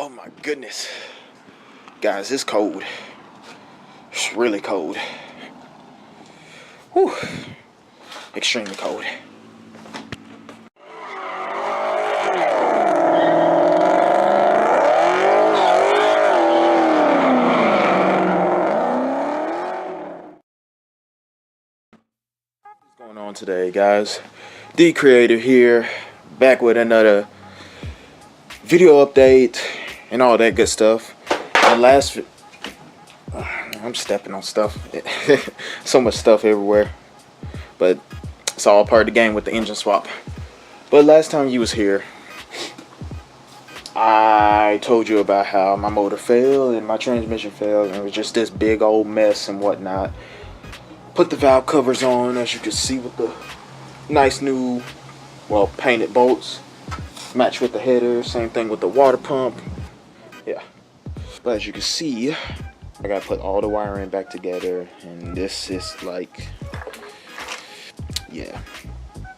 Oh my goodness. Guys, it's cold. It's really cold. Whew. Extremely cold. What's going on today, guys? The Creator here, back with another video update and all that good stuff. And I'm stepping on stuff. So much stuff everywhere, but it's all part of the game with the engine swap. But last time you was here, I told you about how my motor failed and my transmission failed, and it was just this big old mess and whatnot. Put the valve covers on, as you can see, with the nice new, well, painted bolts. Match with the header, same thing with the water pump. Yeah. But as you can see, I gotta put all the wiring back together, and this is like, yeah,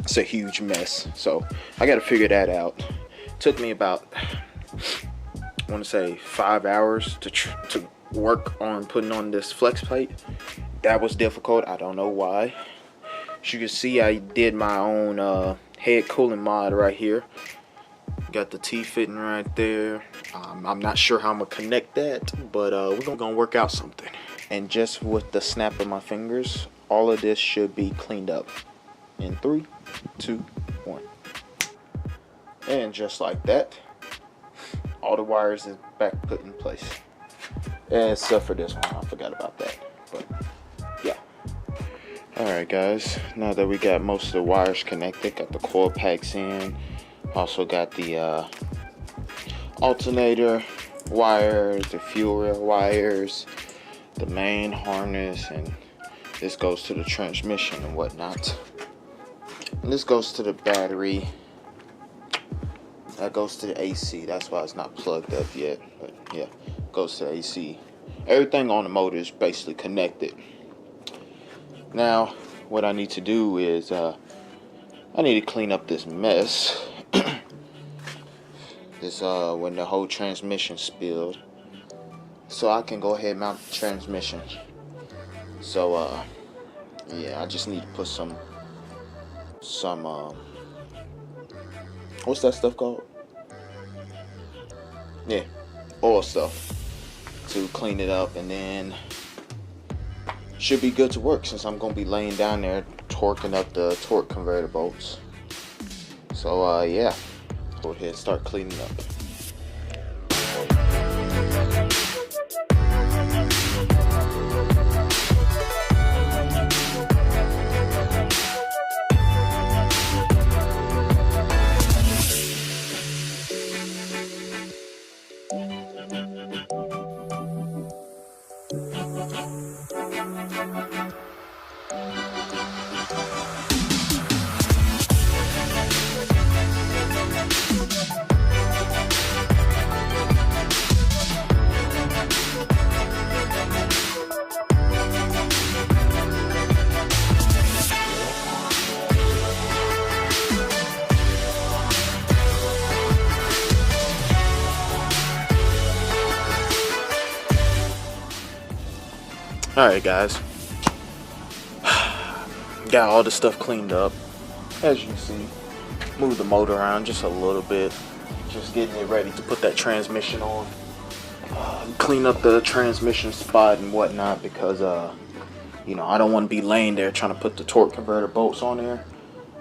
it's a huge mess. So I gotta figure that out. Took me about, I want to say 5 hours to work on putting on this flex plate. That was difficult. I don't know why. As you can see, I did my own head cooling mod right here. Got the T fitting right there. I'm not sure how I'm gonna connect that, but we're gonna work out something. And just with the snap of my fingers, all of this should be cleaned up. In 3, 2, 1. And just like that, all the wires is back put in place. Except for this one, I forgot about that. But yeah. Alright guys, now that we got most of the wires connected, got the coil packs in, also got the alternator wires, the fuel rail wires, the main harness, and this goes to the transmission and whatnot. And this goes to the battery. That goes to the AC. That's why it's not plugged up yet. But yeah, goes to the AC. Everything on the motor is basically connected. Now, what I need to do is I need to clean up this mess. This when the whole transmission spilled, so I can go ahead and mount the transmission. So yeah, I just need to put some what's that stuff called? Yeah, oil stuff to clean it up, and then should be good to work, since I'm gonna be laying down there torquing up the torque converter bolts. So yeah, go ahead and start cleaning up. Alright guys, got all the stuff cleaned up. As you can see, move the motor around just a little bit, just getting it ready to put that transmission on. Clean up the transmission spot and whatnot, because you know, I don't want to be laying there trying to put the torque converter bolts on there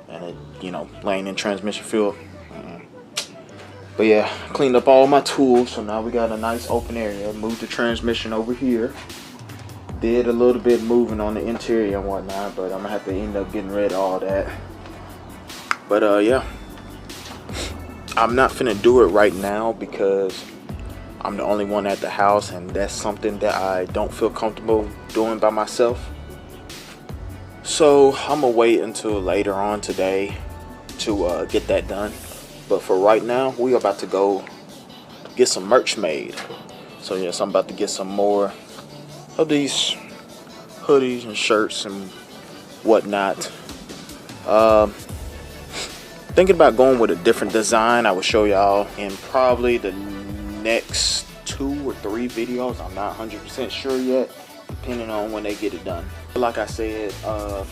and it, you know, laying in transmission fuel. But yeah, cleaned up all my tools, so now we got a nice open area. Moved the transmission over here. Did a little bit moving on the interior and whatnot, but I'm gonna have to end up getting rid of all that. But yeah, I'm not finna do it right now because I'm the only one at the house, and that's something that I don't feel comfortable doing by myself. So I'm gonna wait until later on today to get that done. But for right now, we are about to go get some merch made. So yes, I'm about to get some more of these hoodies and shirts and whatnot. Thinking about going with a different design. I will show y'all in probably the next 2 or 3 videos. I'm not 100% sure yet, depending on when they get it done. Like I said, I'm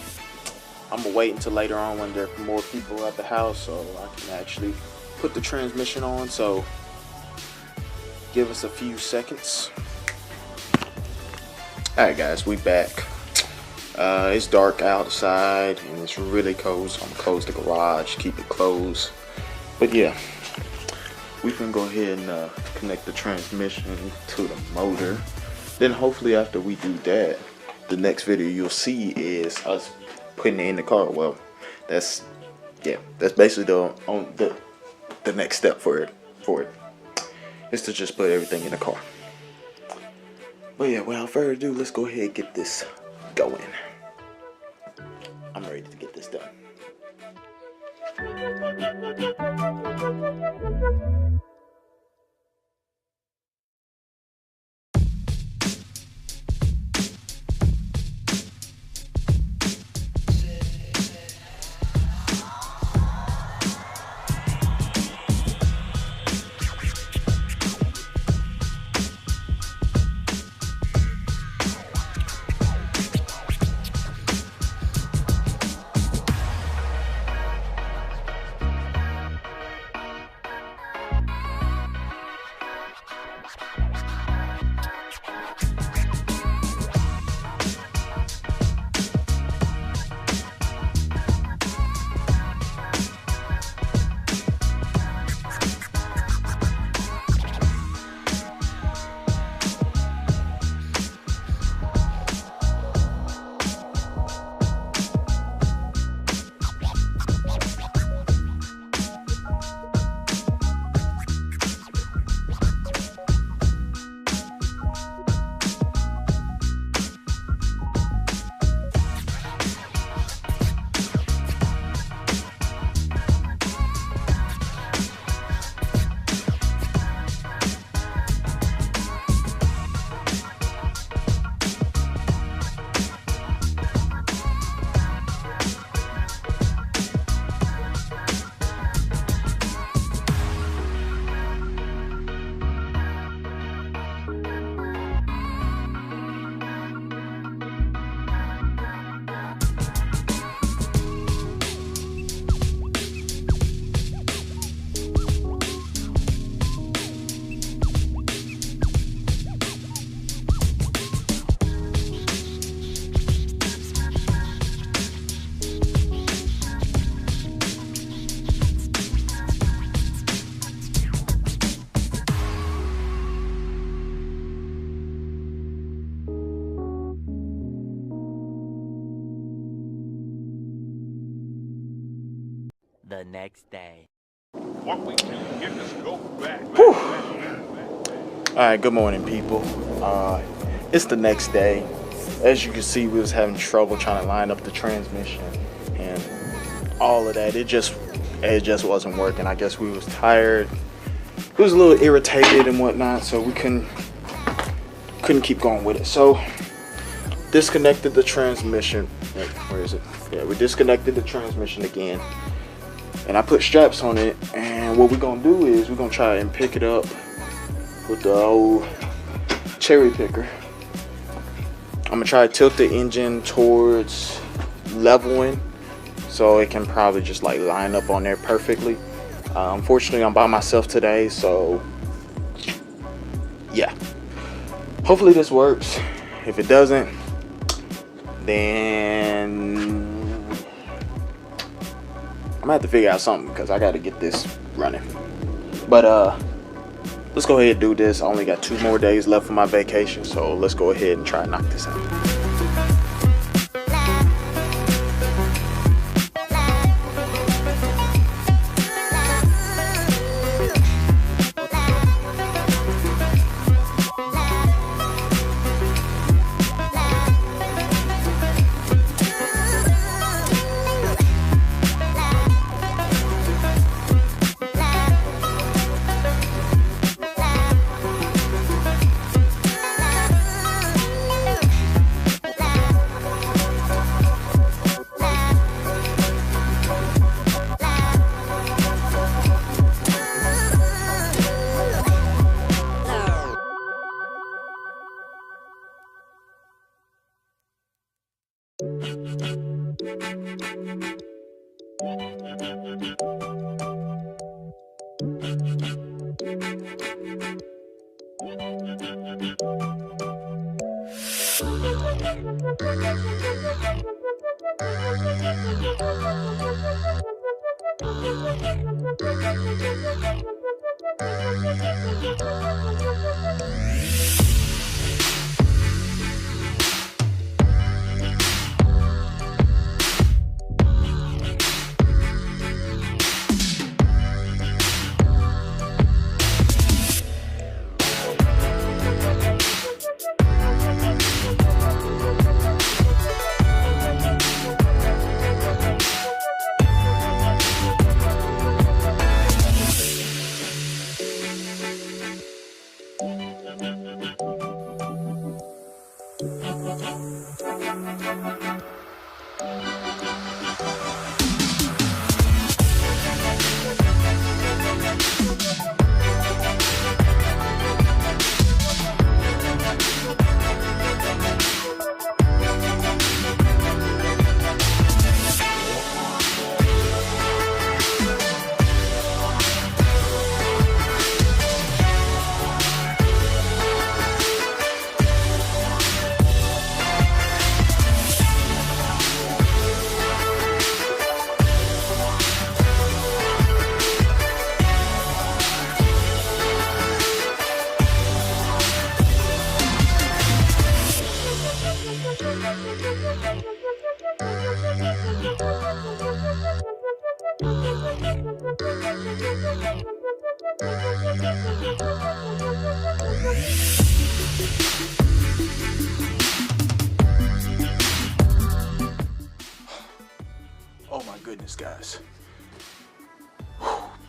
gonna wait until later on when there are more people at the house so I can actually put the transmission on. So give us a few seconds. Alright guys, we back. It's dark outside and it's really cold, so I'm gonna close the garage, keep it closed. But yeah, we can go ahead and connect the transmission to the motor. Then hopefully after we do that, the next video you'll see is us putting it in the car. Well, that's basically the next step for it is to just put everything in the car. But yeah, without further ado, let's go ahead and get this going. I'm ready to get this done. The next day. What we do, get us go back. Alright, good morning people. It's the next day. As you can see, we was having trouble trying to line up the transmission and all of that. It just wasn't working. I guess we was tired. We was a little irritated and whatnot, so we couldn't keep going with it. So disconnected the transmission. Wait, where is it? Yeah, we disconnected the transmission again. And I put straps on it, and what we're gonna do is we're gonna try and pick it up with the old cherry picker. I'm gonna try to tilt the engine towards leveling so it can probably just like line up on there perfectly. Unfortunately, I'm by myself today, so yeah. Hopefully this works. If it doesn't, then I'm gonna have to figure out something because I gotta get this running. But let's go ahead and do this. I only got 2 more days left for my vacation, so let's go ahead and try and knock this out. Oh my goodness, guys.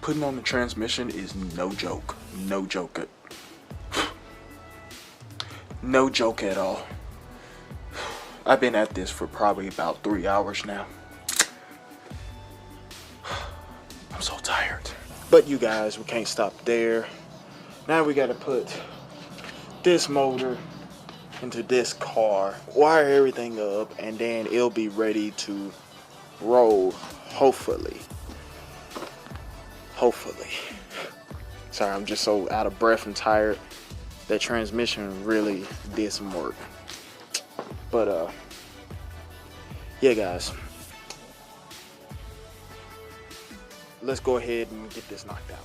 Putting on the transmission is no joke. No joke. No joke at all. I've been at this for probably about 3 hours now. I'm so tired. But you guys, we can't stop there. Now we gotta put this motor into this car, wire everything up, and then it'll be ready to roll, hopefully. Sorry, I'm just so out of breath and tired. That transmission really did some work. But yeah, guys, let's go ahead and get this knocked out.